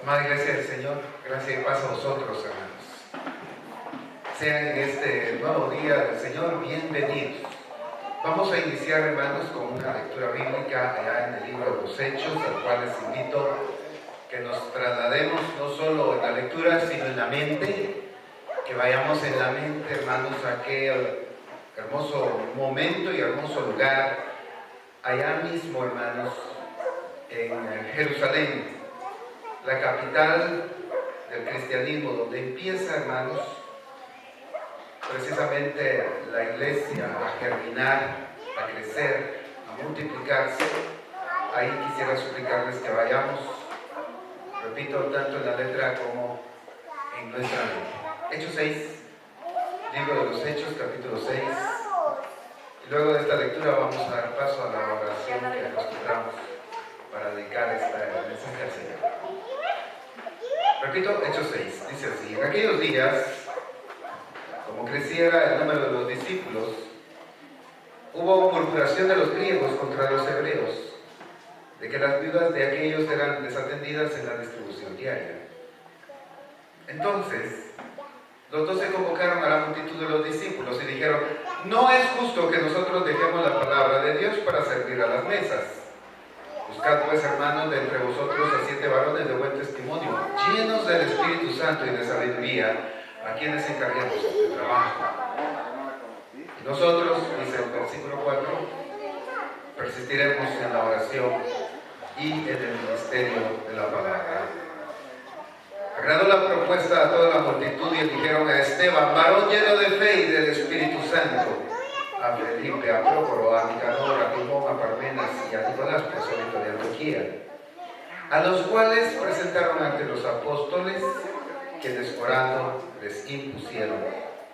Amada Iglesia del Señor, gracias y paz a vosotros, hermanos. Sean en este nuevo día del Señor bienvenidos. Vamos a iniciar, hermanos, con una lectura bíblica allá en el libro de los Hechos, al cual les invito que nos traslademos no solo en la lectura, sino en la mente, que vayamos en la mente, hermanos, a aquel hermoso momento y hermoso lugar, allá mismo, hermanos, en Jerusalén, la capital del cristianismo, donde empieza, hermanos, precisamente la iglesia a germinar, a crecer, a multiplicarse. Ahí quisiera suplicarles que vayamos, repito, tanto en la letra como en nuestra mente. Hechos 6, libro de los Hechos, capítulo 6. Y luego de esta lectura vamos a dar paso a la oración que acostumbramos para dedicar este mensaje al Señor. Repito, Hechos 6, dice así: en aquellos días, como creciera el número de los discípulos, hubo murmuración de los griegos contra los hebreos, de que las viudas de aquellos eran desatendidas en la distribución diaria. Entonces, los 12 convocaron a la multitud de los discípulos y dijeron: no es justo que nosotros dejemos la palabra de Dios para servir a las mesas. Buscad pues, hermanos, de entre vosotros a 7 varones de buen testimonio, llenos del Espíritu Santo y de sabiduría, a quienes encarguemos este trabajo. Y nosotros, dice el versículo 4, persistiremos en la oración y en el ministerio de la palabra. Agradó la propuesta a toda la multitud y dijeron a Esteban, varón lleno de fe y del Espíritu Santo, a Felipe, a Prócoro, a Nicanor, a Timón, a Parmenas y a Nicolás, prosélito de Antioquía, a los cuales presentaron ante los apóstoles, quienes orando les impusieron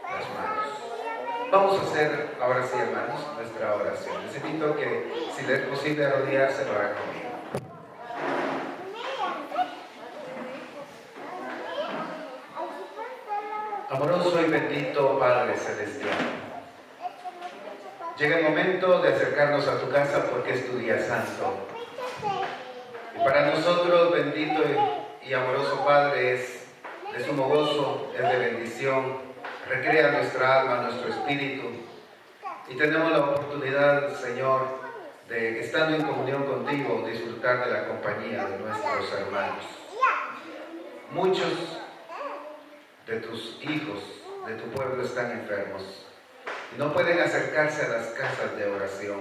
las manos. Vamos a hacer ahora sí, hermanos, nuestra oración. Les invito que, si les es posible arrodillarse, lo hagan conmigo. Amoroso y bendito Padre Celestial, llega el momento de acercarnos a tu casa porque es tu día santo. Y para nosotros, bendito y amoroso Padre, es de sumo gozo, es de bendición, recrea nuestra alma, nuestro espíritu. Y tenemos la oportunidad, Señor, de, estando en comunión contigo, disfrutar de la compañía de nuestros hermanos. Muchos de tus hijos, de tu pueblo, están enfermos y no pueden acercarse a las casas de oración.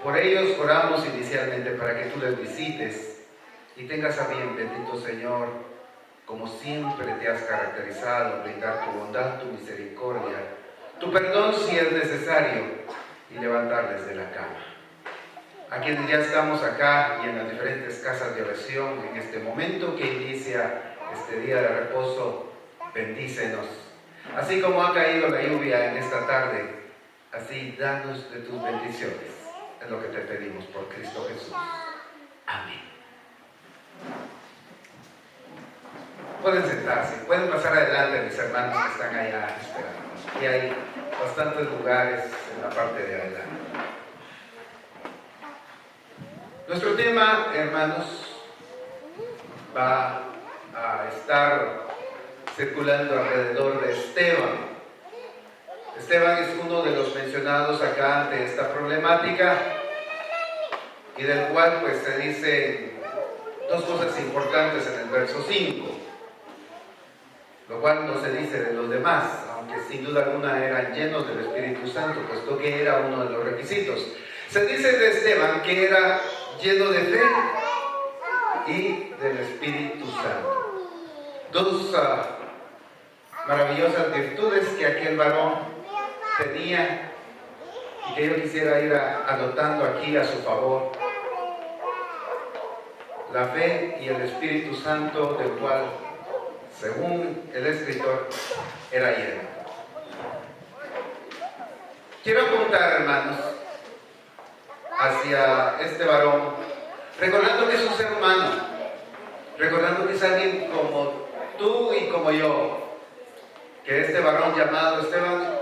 Por ellos oramos inicialmente para que tú les visites y tengas a bien, bendito Señor, como siempre te has caracterizado, brindar tu bondad, tu misericordia, tu perdón si es necesario, y levantarles de la cama. A quienes ya estamos acá y en las diferentes casas de oración, en este momento que inicia este día de reposo, bendícenos. Así como ha caído la lluvia en esta tarde, así danos de tus bendiciones. Es lo que te pedimos por Cristo Jesús. Amén. Pueden sentarse, pueden pasar adelante, mis hermanos que están allá esperando. Y hay bastantes lugares en la parte de adelante. Nuestro tema, hermanos, va a estar circulando alrededor de Esteban. Esteban es uno de los mencionados acá ante esta problemática y del cual pues se dicen dos cosas importantes en el verso 5, lo cual no se dice de los demás, aunque sin duda alguna eran llenos del Espíritu Santo, puesto que era uno de los requisitos. Se dice de Esteban que era lleno de fe y del Espíritu Santo. Dos maravillosas virtudes que aquel varón tenía y que yo quisiera ir anotando aquí a su favor: la fe y el Espíritu Santo, del cual, según el escritor, era lleno. Quiero apuntar, hermanos, hacia este varón, recordando que es un ser humano, recordando que es alguien como tú y como yo, que este varón llamado Esteban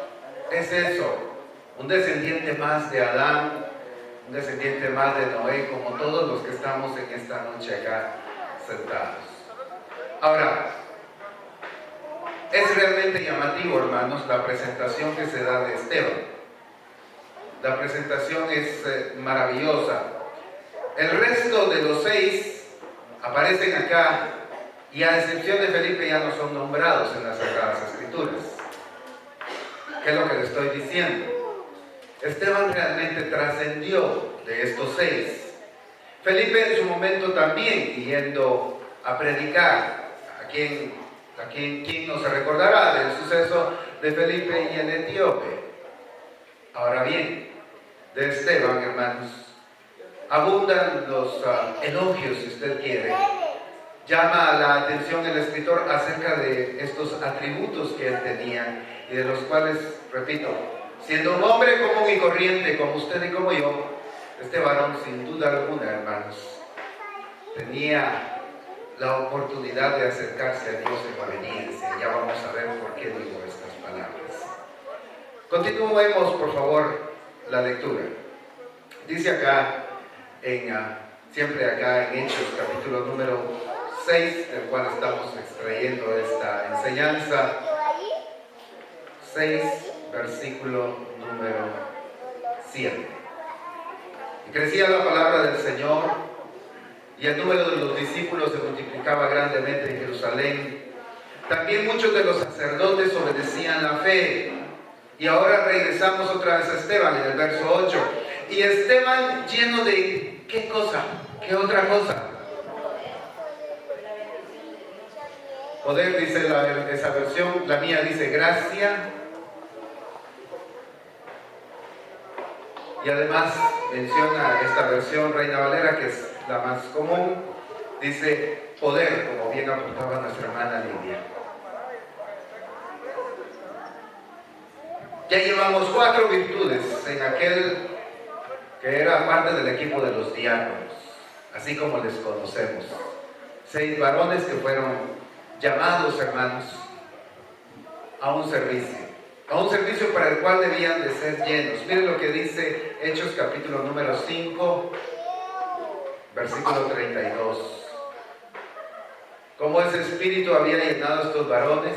es eso, un descendiente más de Adán, un descendiente más de Noé, como todos los que estamos en esta noche acá sentados. Ahora, es realmente llamativo, hermanos, la presentación que se da de Esteban. La presentación es maravillosa. El resto de los 6 aparecen acá y a excepción de Felipe ya no son nombrados en las Sagradas Escrituras. ¿Qué es lo que le estoy diciendo? Esteban realmente trascendió de estos 6. Felipe en su momento también, yendo a predicar, a quien no se recordará del suceso de Felipe y el etíope. Ahora bien, de Esteban, hermanos, abundan los elogios, si usted quiere. Llama la atención el escritor acerca de estos atributos que él tenía y de los cuales, repito, siendo un hombre común y corriente como usted y como yo, este varón sin duda alguna, hermanos, tenía la oportunidad de acercarse a Dios en obediencia. Ya vamos a ver por qué digo estas palabras. Continuemos, por favor, la lectura. Dice acá, siempre acá en Hechos, capítulo número 6, del cual estamos extrayendo esta enseñanza. 6, versículo número 7. Y crecía la palabra del Señor, y el número de los discípulos se multiplicaba grandemente en Jerusalén. También muchos de los sacerdotes obedecían la fe. Y ahora regresamos otra vez a Esteban, en el verso 8. Y Esteban lleno de, ¿qué cosa? ¿Qué otra cosa? Poder, dice esa versión. La mía dice gracia. Y además menciona esta versión Reina Valera, que es la más común, dice poder, como bien apuntaba nuestra hermana Lidia. Ya llevamos 4 virtudes en aquel que era parte del equipo de los diáconos, así como les conocemos. 6 varones que fueron llamados, hermanos, a un servicio para el cual debían de ser llenos. Miren lo que dice Hechos capítulo número 5, versículo 32. Como ese espíritu había llenado a estos varones,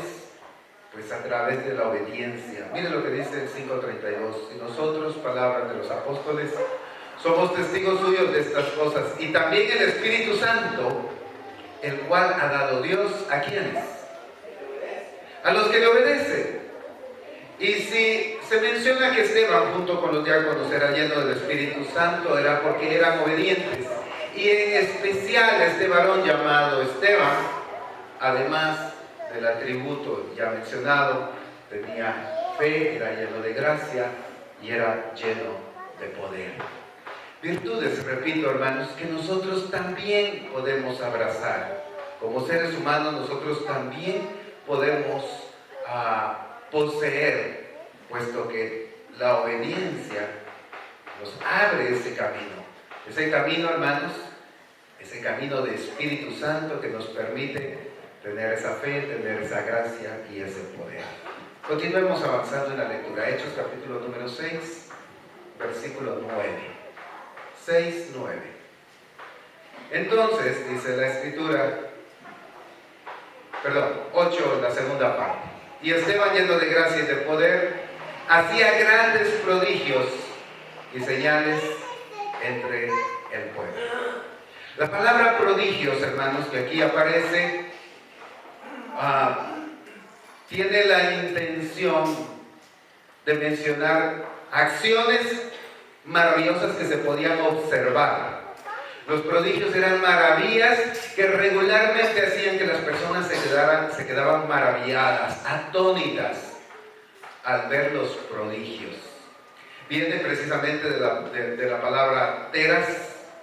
pues a través de la obediencia. Miren lo que dice el 5:32. Y nosotros, palabras de los apóstoles, somos testigos suyos de estas cosas. Y también el Espíritu Santo, el cual ha dado Dios, ¿a quiénes? A los que le obedecen. Y si se menciona que Esteban junto con los diáconos era lleno del Espíritu Santo, era porque eran obedientes. Y en especial este varón llamado Esteban, además del atributo ya mencionado, tenía fe, era lleno de gracia y era lleno de poder. Virtudes, repito, hermanos, que nosotros también podemos abrazar. Como seres humanos nosotros también podemos poseer, puesto que la obediencia nos abre ese camino. Ese camino, hermanos, ese camino de Espíritu Santo que nos permite tener esa fe, tener esa gracia y ese poder. Continuemos avanzando en la lectura. Hechos capítulo número 6, versículo 9. 6, 9. Entonces, dice la Escritura, 8, la segunda parte. Y Esteban, lleno de gracia y de poder, hacía grandes prodigios y señales entre el pueblo. La palabra prodigios, hermanos, que aquí aparece, tiene la intención de mencionar acciones maravillosas que se podían observar. Los prodigios eran maravillas que regularmente hacían que las personas se quedaban maravilladas, atónitas al ver los prodigios. Viene precisamente de la palabra teras,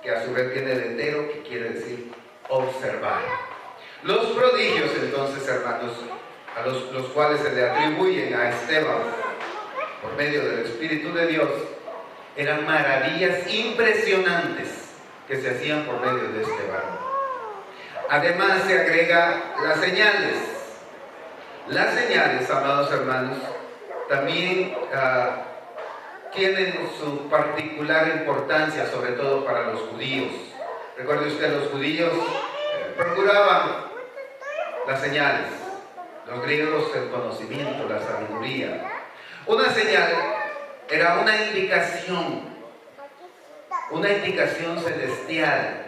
que a su vez viene de tero, que quiere decir observar. Los prodigios, entonces, hermanos, a los cuales se le atribuyen a Esteban por medio del Espíritu de Dios, eran maravillas impresionantes que se hacían por medio de este varón. Además se agrega las señales. Las señales, amados hermanos, también tienen su particular importancia, sobre todo para los judíos. Recuerde usted, los judíos procuraban las señales. Los griegos, el conocimiento, la sabiduría. Una señal era una indicación celestial.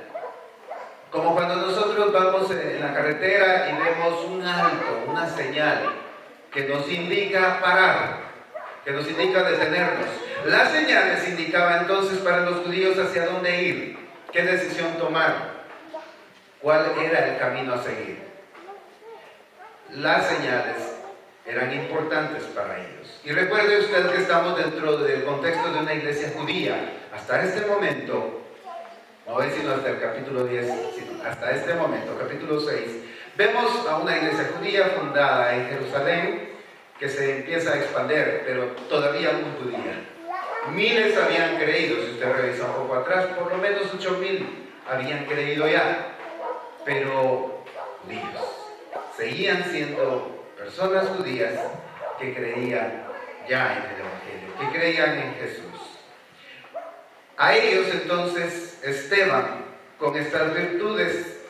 Como cuando nosotros vamos en la carretera y vemos un alto, una señal que nos indica parar, que nos indica detenernos. Las señales indicaban entonces para los judíos hacia dónde ir, qué decisión tomar, cuál era el camino a seguir. Las señales eran importantes para ellos. Y recuerde usted que estamos dentro del contexto de una iglesia judía. Hasta este momento, no es sino hasta el capítulo 10, sino hasta este momento, capítulo 6, vemos a una iglesia judía fundada en Jerusalén que se empieza a expandir, pero todavía muy judía. Miles habían creído, si usted revisa un poco atrás, por lo menos 8,000 habían creído ya, pero judíos. Seguían siendo personas judías que creían ya en el Evangelio, que creían en Jesús. A ellos entonces Esteban, con estas virtudes,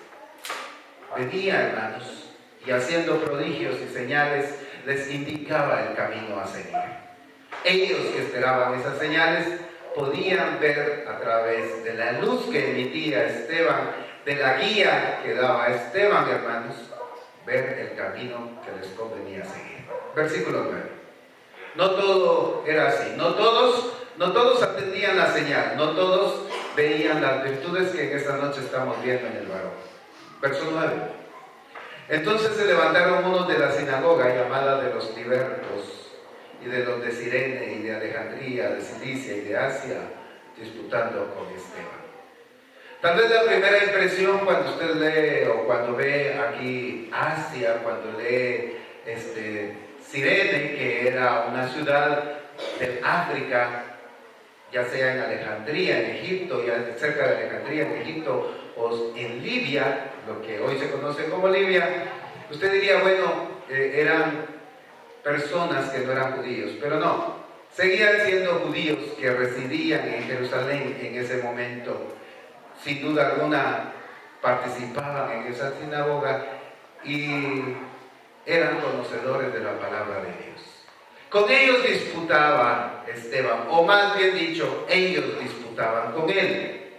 venía, hermanos, y haciendo prodigios y señales, les indicaba el camino a seguir. Ellos que esperaban esas señales podían ver a través de la luz que emitía Esteban, de la guía que daba Esteban, hermanos, ver el camino que les convenía seguir. Versículo 9. No todo era así, no todos atendían la señal, no todos veían las virtudes que en esta noche estamos viendo en el varón. Verso 9. Entonces se levantaron unos de la sinagoga llamada de los libertos y de los de Cirene y de Alejandría, de Cilicia y de Asia, disputando con Esteban. Tal vez la primera impresión cuando usted lee o cuando ve aquí Asia, cuando lee Cirene, que era una ciudad de África, ya sea en Alejandría, en Egipto, ya cerca de Alejandría, en Egipto, o en Libia, lo que hoy se conoce como Libia, usted diría, bueno, eran personas que no eran judíos, pero no, seguían siendo judíos que residían en Jerusalén en ese momento. Sin duda alguna participaban en esa sinagoga y eran conocedores de la palabra de Dios. Con ellos disputaba Esteban, o más bien dicho, ellos disputaban con él.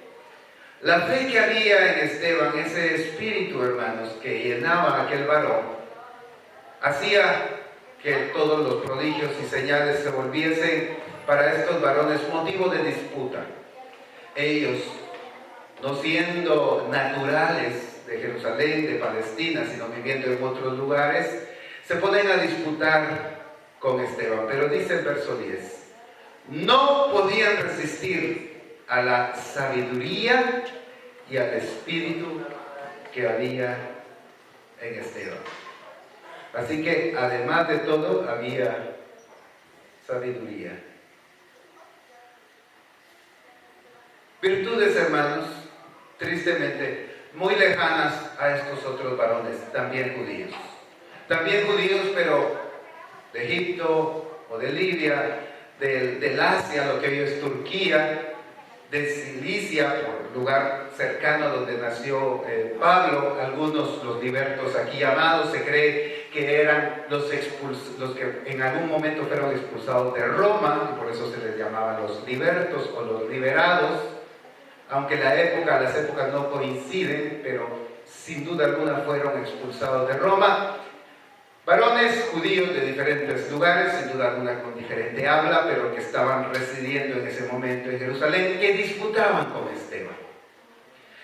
La fe que había en Esteban, ese espíritu, hermanos, que llenaba a aquel varón, hacía que todos los prodigios y señales se volviesen para estos varones motivo de disputa. Ellos, no siendo naturales de Jerusalén, de Palestina, sino viviendo en otros lugares, se ponen a disputar con Esteban. Pero dice el verso 10, no podían resistir a la sabiduría y al espíritu que había en Esteban. Así que además de todo había sabiduría. Virtudes, hermanos, tristemente, muy lejanas a estos otros varones, también judíos. También judíos, pero de Egipto o de Libia, del Asia, lo que hoy es Turquía, de Cilicia, por lugar cercano donde nació Pablo. Algunos, los libertos aquí llamados, se cree que eran los que en algún momento fueron expulsados de Roma, y por eso se les llamaban los libertos o los liberados. Aunque las épocas no coinciden, pero sin duda alguna fueron expulsados de Roma. Varones judíos de diferentes lugares, sin duda alguna con diferente habla, pero que estaban residiendo en ese momento en Jerusalén, que disputaban con Esteban.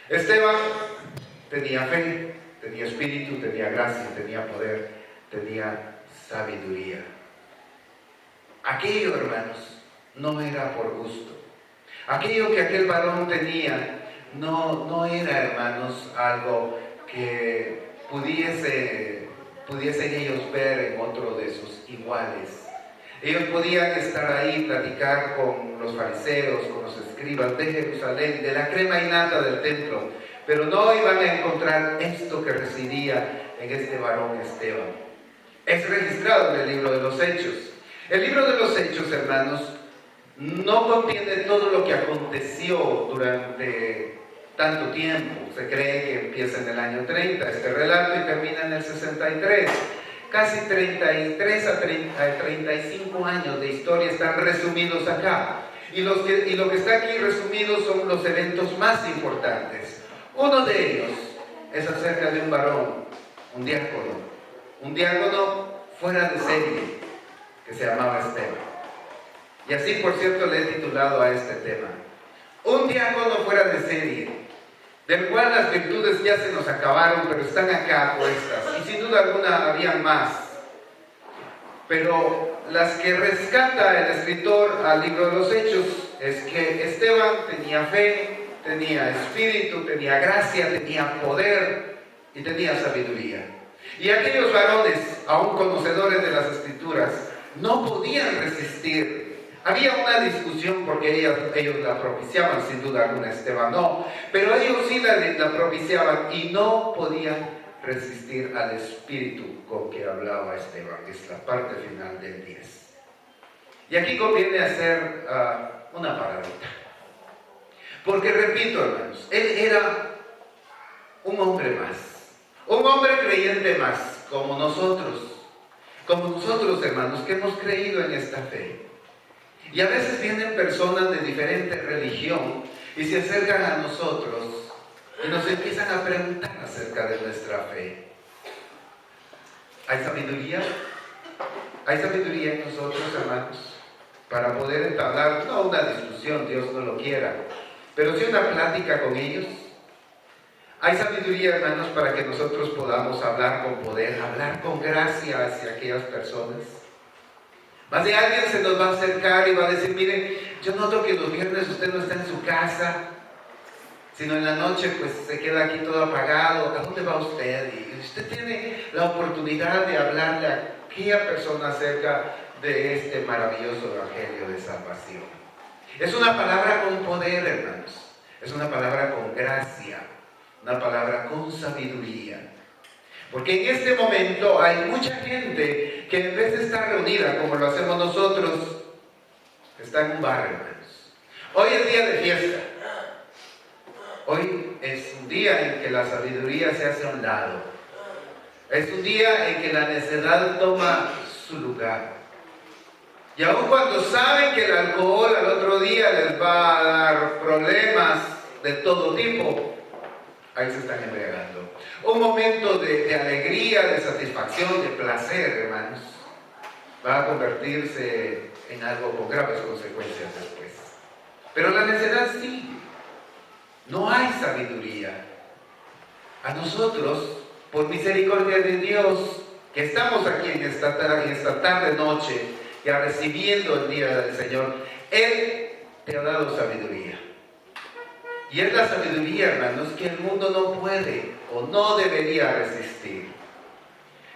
Esteban tenía fe, tenía espíritu, tenía gracia, tenía poder, tenía sabiduría. Aquello, hermanos, no era por gusto. Aquello que aquel varón tenía no era, hermanos, algo que pudiesen ellos ver en otro de sus iguales. Ellos podían estar ahí, platicar con los fariseos, con los escribas de Jerusalén, de la crema innata del templo, pero no iban a encontrar esto que residía en este varón Esteban. Es registrado en el libro de los Hechos. El libro de los Hechos, hermanos, no contiene todo lo que aconteció durante tanto tiempo. Se cree que empieza en el año 30 este relato y termina en el 63. Casi 33 a 35 años de historia están resumidos acá. Y lo que está aquí resumido son los eventos más importantes. Uno de ellos es acerca de un varón, un diácono fuera de serie, que se llamaba Esteban. Y así, por cierto, le he titulado a este tema: un diácono fuera de serie, del cual las virtudes ya se nos acabaron, pero están acá puestas, y sin duda alguna habían más. Pero las que rescata el escritor al libro de los Hechos es que Esteban tenía fe, tenía espíritu, tenía gracia, tenía poder y tenía sabiduría. Y aquellos varones, aún conocedores de las Escrituras, no podían resistir. Había una discusión porque ellos la propiciaban, sin duda alguna, Esteban no, pero ellos sí la propiciaban y no podían resistir al espíritu con que hablaba Esteban. Es la parte final del 10. Y aquí conviene hacer una paradita. Porque repito, hermanos, él era un hombre más, un hombre creyente más, como nosotros, hermanos, que hemos creído en esta fe. Y a veces vienen personas de diferente religión y se acercan a nosotros y nos empiezan a preguntar acerca de nuestra fe. ¿Hay sabiduría? ¿Hay sabiduría en nosotros, hermanos? Para poder entablar, no una discusión, Dios no lo quiera, pero sí una plática con ellos. ¿Hay sabiduría, hermanos, para que nosotros podamos hablar con poder, hablar con gracia hacia aquellas personas? Más de alguien se nos va a acercar y va a decir: miren, yo noto que los viernes usted no está en su casa, sino en la noche pues se queda aquí todo apagado. ¿A dónde va usted? Y usted tiene la oportunidad de hablarle a aquella persona acerca de este maravilloso evangelio de salvación. Es una palabra con poder, hermanos. Es una palabra con gracia, una palabra con sabiduría. Porque en este momento hay mucha gente que en vez de estar reunida como lo hacemos nosotros, está en un bar, hermanos. Hoy es día de fiesta. Hoy es un día en que la sabiduría se hace a un lado. Es un día en que la necedad toma su lugar. Y aun cuando saben que el alcohol al otro día les va a dar problemas de todo tipo, ahí se están embriagando. Un momento de alegría, de satisfacción, de placer, hermanos, va a convertirse en algo con graves consecuencias después. Pero la necedad sí. No hay sabiduría. A nosotros, por misericordia de Dios, que estamos aquí en esta tarde noche, ya recibiendo el día del Señor, Él te ha dado sabiduría. Y es la sabiduría, hermanos, que el mundo no puede o no debería resistir.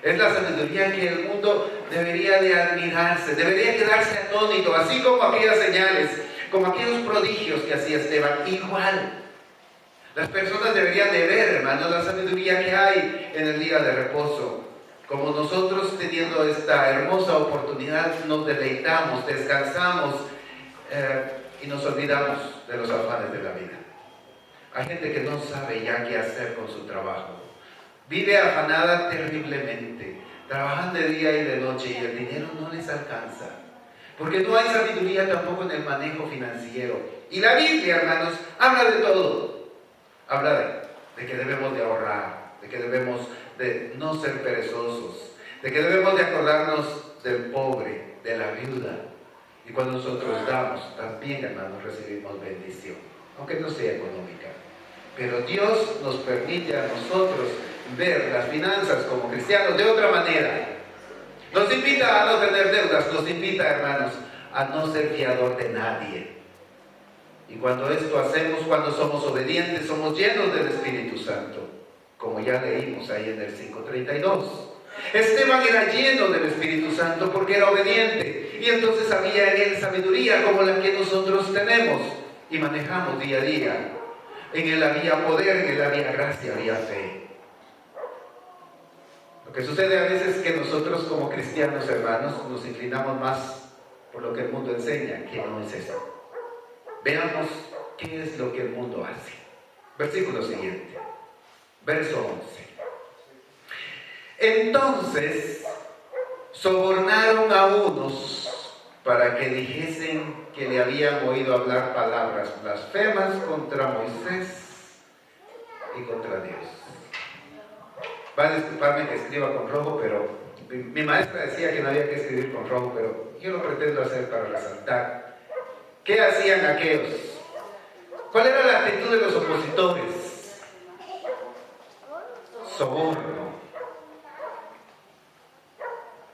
Es la sabiduría que el mundo debería de admirarse, debería quedarse atónito, así como aquellas señales, como aquellos prodigios que hacía Esteban. Igual, las personas deberían de ver, hermanos, la sabiduría que hay en el día de reposo. Como nosotros, teniendo esta hermosa oportunidad, nos deleitamos, descansamos y nos olvidamos de los afanes de la vida. Hay gente que no sabe ya qué hacer con su trabajo. Vive afanada terriblemente, trabajan de día y de noche y el dinero no les alcanza. Porque no hay sabiduría tampoco en el manejo financiero. Y la Biblia, hermanos, habla de todo. Habla de que debemos de ahorrar, de que debemos de no ser perezosos, de que debemos de acordarnos del pobre, de la viuda. Y cuando nosotros damos, también, hermanos, recibimos bendición, aunque no sea económica. Pero Dios nos permite a nosotros ver las finanzas como cristianos de otra manera. Nos invita a no tener deudas, nos invita, hermanos, a no ser fiador de nadie. Y cuando esto hacemos, cuando somos obedientes, somos llenos del Espíritu Santo, como ya leímos ahí en el 5:32. Esteban era lleno del Espíritu Santo porque era obediente, y entonces había en él sabiduría como la que nosotros tenemos y manejamos día a día. En él había poder, en él había gracia, había fe. Lo que sucede a veces es que nosotros como cristianos, hermanos, nos inclinamos más por lo que el mundo enseña, que no es eso. Veamos qué es lo que el mundo hace. Versículo siguiente, verso 11. Entonces sobornaron a unos para que dijesen que le habían oído hablar palabras blasfemas contra Moisés y contra Dios. Va a disculparme que escriba con rojo, pero mi maestra decía que no había que escribir con rojo, pero yo lo pretendo hacer para resaltar. ¿Qué hacían aquellos? ¿Cuál era la actitud de los opositores? Soborno.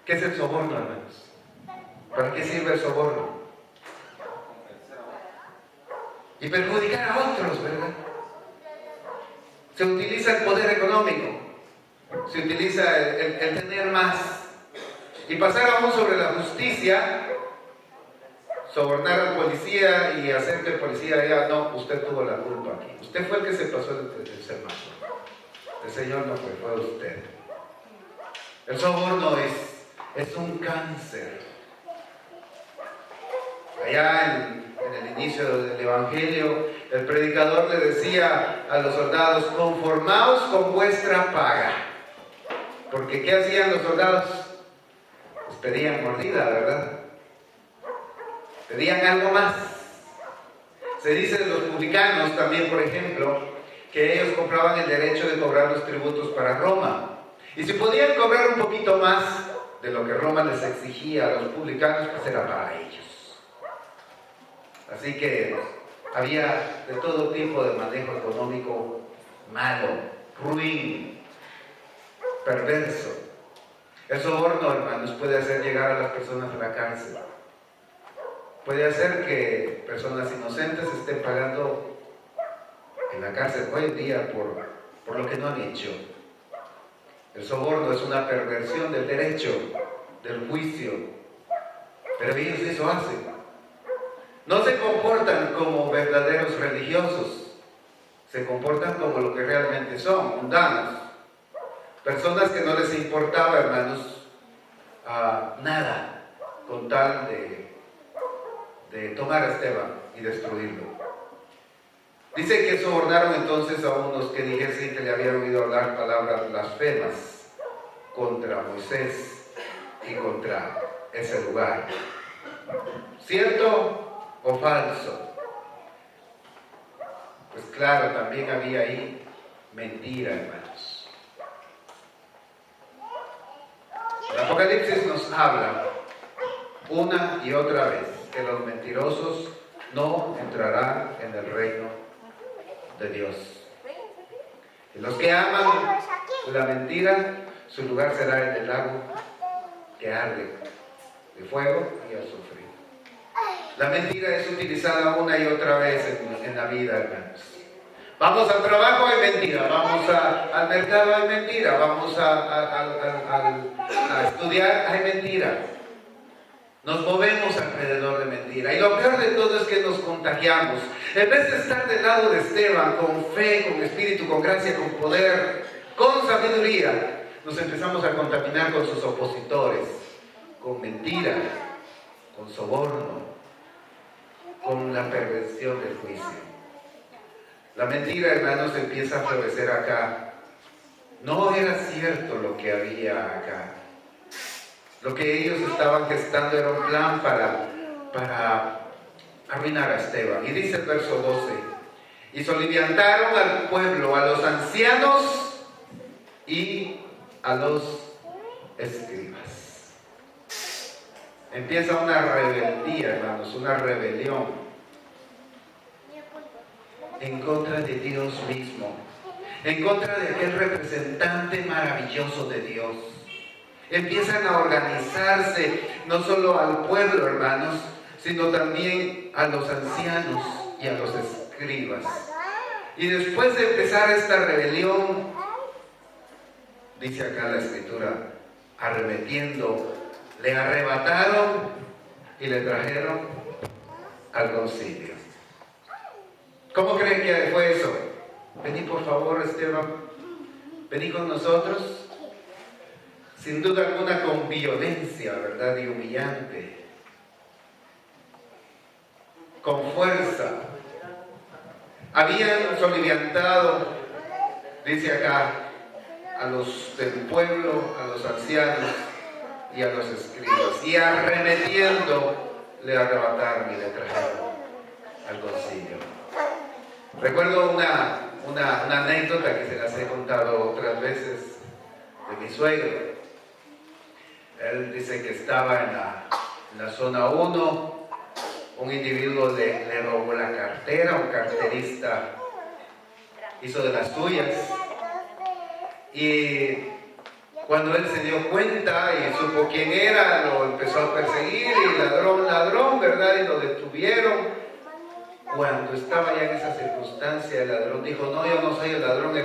¿Qué es el soborno, hermanos? ¿Para qué sirve el soborno? Y perjudicar a otros, ¿verdad? Se utiliza el poder económico, se utiliza el tener más, y pasar aún sobre la justicia, sobornar al policía y hacer que el policía diga, no, usted tuvo la culpa aquí, usted fue el que se pasó el semáforo, el Señor no fue usted. El soborno es un cáncer. Allá en el inicio del Evangelio, el predicador le decía a los soldados, conformaos con vuestra paga. Porque ¿qué hacían los soldados? Pues pedían mordida, ¿verdad? Pedían algo más. Se dice de los publicanos también, por ejemplo, que ellos compraban el derecho de cobrar los tributos para Roma. Y si podían cobrar un poquito más de lo que Roma les exigía a los publicanos, pues era para ellos. Así que había de todo tipo de manejo económico malo, ruin, perverso. El soborno, hermanos, puede hacer llegar a las personas a la cárcel. Puede hacer que personas inocentes estén pagando en la cárcel hoy en día por lo que no han hecho. El soborno es una perversión del derecho, del juicio. Pero ellos eso hacen. No se comportan como verdaderos religiosos, se comportan como lo que realmente son, mundanos. Personas que no les importaba, hermanos, nada con tal de tomar a Esteban y destruirlo. Dice que sobornaron entonces a unos que dijesen que le habían oído hablar palabras blasfemas contra Moisés y contra ese lugar. ¿Cierto o falso? Pues claro, también había ahí mentira, hermanos. El Apocalipsis nos habla una y otra vez que los mentirosos no entrarán en el reino de Dios. Y los que aman la mentira, su lugar será en el lago que arde de fuego y azufre. La mentira es utilizada una y otra vez en la vida, hermanos. Vamos al trabajo, hay mentira. Vamos al mercado, hay mentira. Vamos a estudiar, hay mentira. Nos movemos alrededor de mentira. Y lo peor de todo es que nos contagiamos. En vez de estar del lado de Esteban, con fe, con espíritu, con gracia, con poder, con sabiduría, nos empezamos a contaminar con sus opositores, con mentira, con soborno, con la perversión del juicio. La mentira, hermanos, empieza a florecer acá. No era cierto lo que había acá. Lo que ellos estaban gestando era un plan para arruinar a Esteban. Y dice el verso 12, y soliviantaron al pueblo, a los ancianos y a los escribas. Empieza una rebeldía, hermanos, una rebelión en contra de Dios mismo, en contra de aquel representante maravilloso de Dios. Empiezan a organizarse no solo al pueblo, hermanos, sino también a los ancianos y a los escribas. Y después de empezar esta rebelión, dice acá la Escritura, arremetiendo, le arrebataron y le trajeron al concilio. ¿Cómo creen que fue eso? Vení por favor, Esteban, vení con nosotros. Sin duda alguna con violencia, ¿verdad? Y humillante. Con fuerza. Habían soliviantado, dice acá, a los del pueblo, a los ancianos y a los escribas, y arremetiendo le arrebataron y le trajeron al concilio. Recuerdo una anécdota que se las he contado otras veces de mi suegro. Él dice que estaba en la zona 1, un individuo le robó la cartera, un carterista hizo de las suyas, y cuando él se dio cuenta y supo quién era, lo empezó a perseguir, y ladrón, ¿verdad? Y lo detuvieron. Cuando estaba ya en esa circunstancia, el ladrón dijo: no, yo no soy el ladrón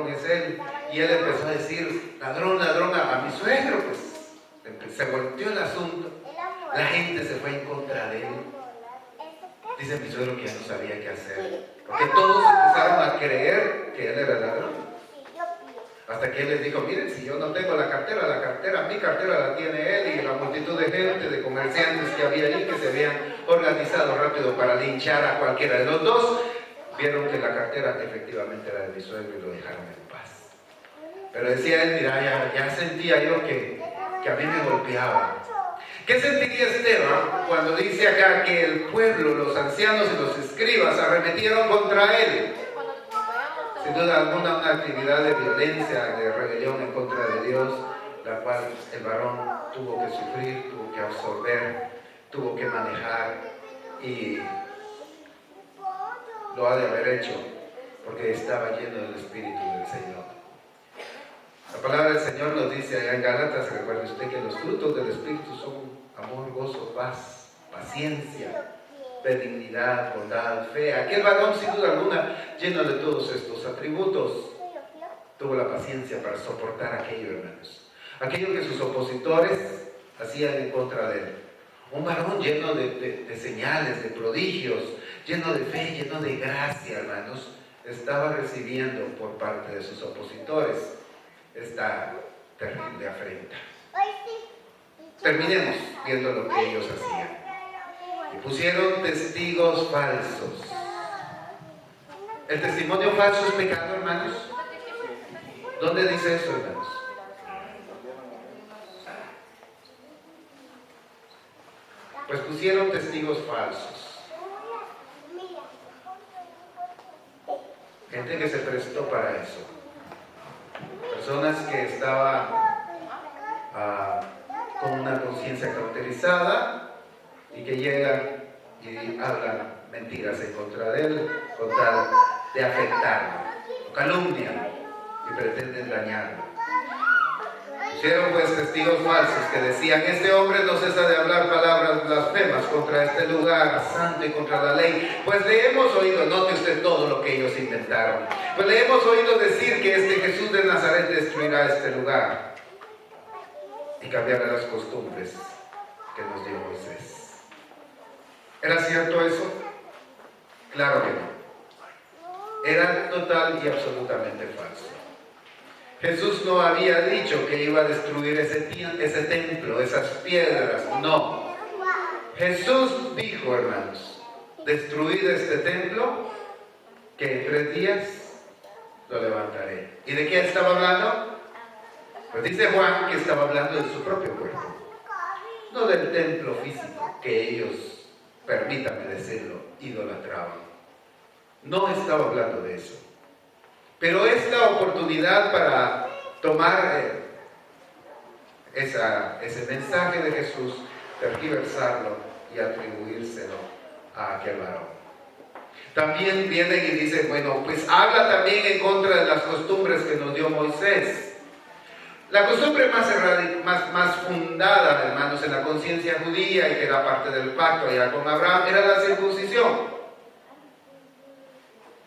es él. Y él empezó a decir: ladrón a mi suegro. Pues se volteó el asunto, la gente se fue en contra de él. Dice mi suegro que ya no sabía qué hacer, porque todos empezaron a creer que él era ladrón. Hasta que él les dijo: miren, si yo no tengo mi cartera la tiene él. Y la multitud de gente, de comerciantes que había ahí, que se habían organizado rápido para linchar a cualquiera de los dos, vieron que la cartera efectivamente era de mi suegro y lo dejaron en paz. Pero decía él: mira, ya sentía yo que a mí me golpeaba. ¿Qué sentiría Esteban cuando dice acá que el pueblo, los ancianos y los escribas arremetieron contra él? Sin duda alguna, una actividad de violencia, de rebelión en contra de Dios, la cual el varón tuvo que sufrir, tuvo que absorber, tuvo que manejar, y lo ha de haber hecho porque estaba lleno del Espíritu del Señor. La palabra del Señor nos dice allá en Gálatas, recuerde usted, que los frutos del Espíritu son amor, gozo, paz, paciencia, benignidad, bondad, fe. Aquel varón, sin duda alguna, lleno de todos estos atributos, tuvo la paciencia para soportar aquello, hermanos. Aquello que sus opositores hacían en contra de él. Un varón lleno de señales, de prodigios, lleno de fe, lleno de gracia, hermanos, estaba recibiendo por parte de sus opositores esta terrible afrenta. Terminemos viendo lo que ellos hacían. Y pusieron testigos falsos. ¿El testimonio falso es pecado, hermanos? ¿Dónde dice eso, hermanos? Pues pusieron testigos falsos. Gente que se prestó para eso. Personas que estaban con una conciencia cauterizada y que llegan y hablan mentiras en contra de él, con tal de afectarlo, calumnian y pretenden dañarlo. Pusieron pues testigos falsos que decían: este hombre no cesa de hablar palabras blasfemas contra este lugar santo y contra la ley. Pues le hemos oído, note usted todo lo que ellos inventaron, pues le hemos oído decir que este Jesús de Nazaret destruirá este lugar y cambiará las costumbres que nos dio Moisés. ¿Era cierto eso? Claro que no. Era total y absolutamente falso. Jesús no había dicho que iba a destruir ese templo, esas piedras, no. Jesús dijo, hermanos, destruid este templo, que en 3 días lo levantaré. ¿Y de qué estaba hablando? Pues dice Juan que estaba hablando de su propio cuerpo, no del templo físico que ellos, permítanme decirlo, idolatraban. No estaba hablando de eso. Pero es la oportunidad para tomar ese mensaje de Jesús, tergiversarlo y atribuírselo a aquel varón. También vienen y dicen: bueno, pues habla también en contra de las costumbres que nos dio Moisés. La costumbre más fundada, hermanos, en la conciencia judía, y que era parte del pacto allá con Abraham, era la circuncisión.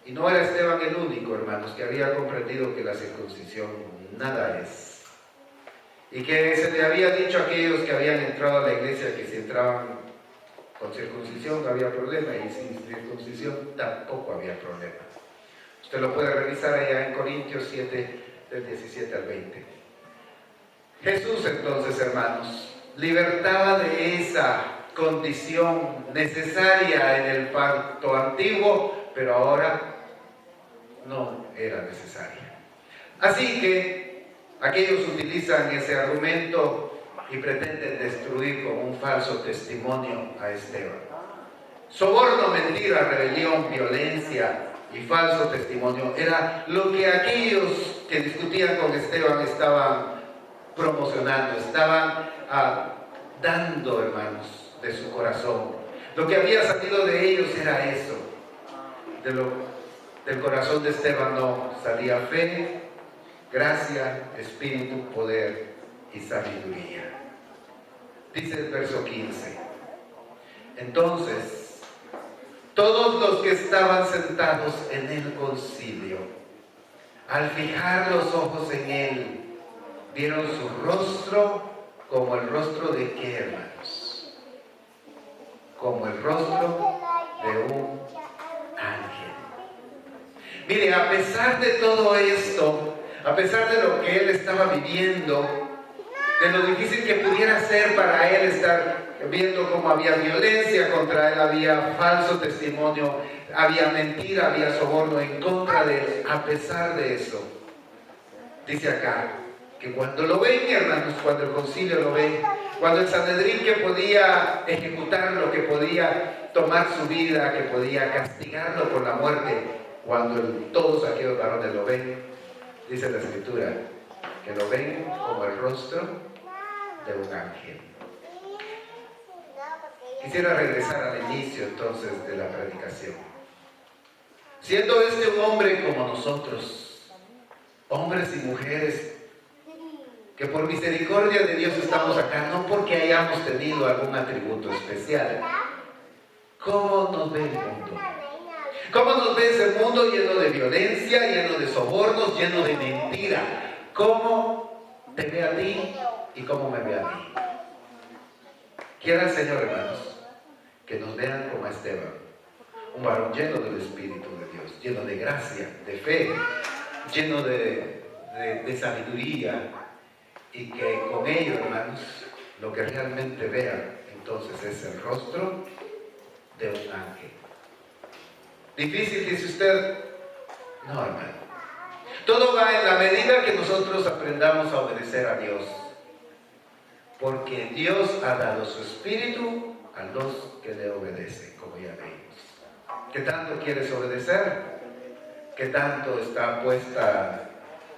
Y no era Esteban el único, hermanos, que había comprendido que la circuncisión nada es. Y que se le había dicho a aquellos que habían entrado a la iglesia que si entraban con circuncisión no había problema, y sin circuncisión tampoco había problema. Usted lo puede revisar allá en Corintios 7, del 17 al 20. Jesús, entonces, hermanos, libertaba de esa condición necesaria en el pacto antiguo, pero ahora no era necesaria. Así que aquellos utilizan ese argumento y pretenden destruir con un falso testimonio a Esteban. Soborno, mentira, rebelión, violencia y falso testimonio era lo que aquellos que discutían con Esteban estaban promocionando, estaban dando, hermanos, de su corazón. Lo que había salido de ellos era eso. Del corazón de Esteban no salía fe, gracia, espíritu, poder y sabiduría. Dice el verso 15. Entonces, todos los que estaban sentados en el concilio, al fijar los ojos en él, vieron su rostro como el rostro de ¿qué, hermanos? Como el rostro de un ángel. Mire, a pesar de todo esto, a pesar de lo que él estaba viviendo, de lo difícil que pudiera ser para él estar viendo cómo había violencia contra él, había falso testimonio, había mentira, había soborno en contra de él, a pesar de eso, dice acá, que cuando lo ven, hermanos, cuando el concilio lo ven, cuando el Sanedrín, que podía ejecutarlo, que podía tomar su vida, que podía castigarlo por la muerte, cuando todos aquellos varones lo ven, dice la Escritura, que lo ven como el rostro de un ángel. Quisiera regresar al inicio entonces de la predicación. Siendo este un hombre como nosotros, hombres y mujeres, que por misericordia de Dios estamos acá, no porque hayamos tenido algún atributo especial. ¿Cómo nos ve el mundo? ¿Cómo nos ve ese mundo lleno de violencia, lleno de sobornos, lleno de mentira? ¿Cómo te ve a ti y cómo me ve a mí? Quiera el Señor, hermanos, que nos vean como a Esteban, un varón lleno del Espíritu de Dios, lleno de gracia, de fe, lleno de sabiduría, y que con ello, hermanos, lo que realmente vean entonces es el rostro de un ángel. ¿Difícil, dice usted? No, hermano. Todo va en la medida que nosotros aprendamos a obedecer a Dios. Porque Dios ha dado su espíritu a los que le obedecen, como ya leímos. ¿Qué tanto quieres obedecer? ¿Qué tanto está puesta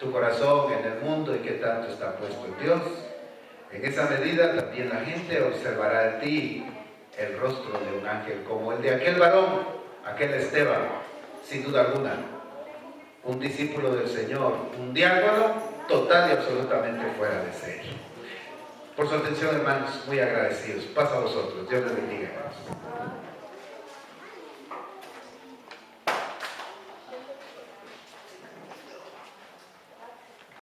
tu corazón en el mundo y qué tanto está puesto en Dios? En esa medida también la gente observará en ti el rostro de un ángel, como el de aquel varón, aquel Esteban, sin duda alguna, un discípulo del Señor, un diácono total y absolutamente fuera de serie. Por su atención, hermanos, muy agradecidos. Pasa a vosotros. Dios les bendiga, hermanos.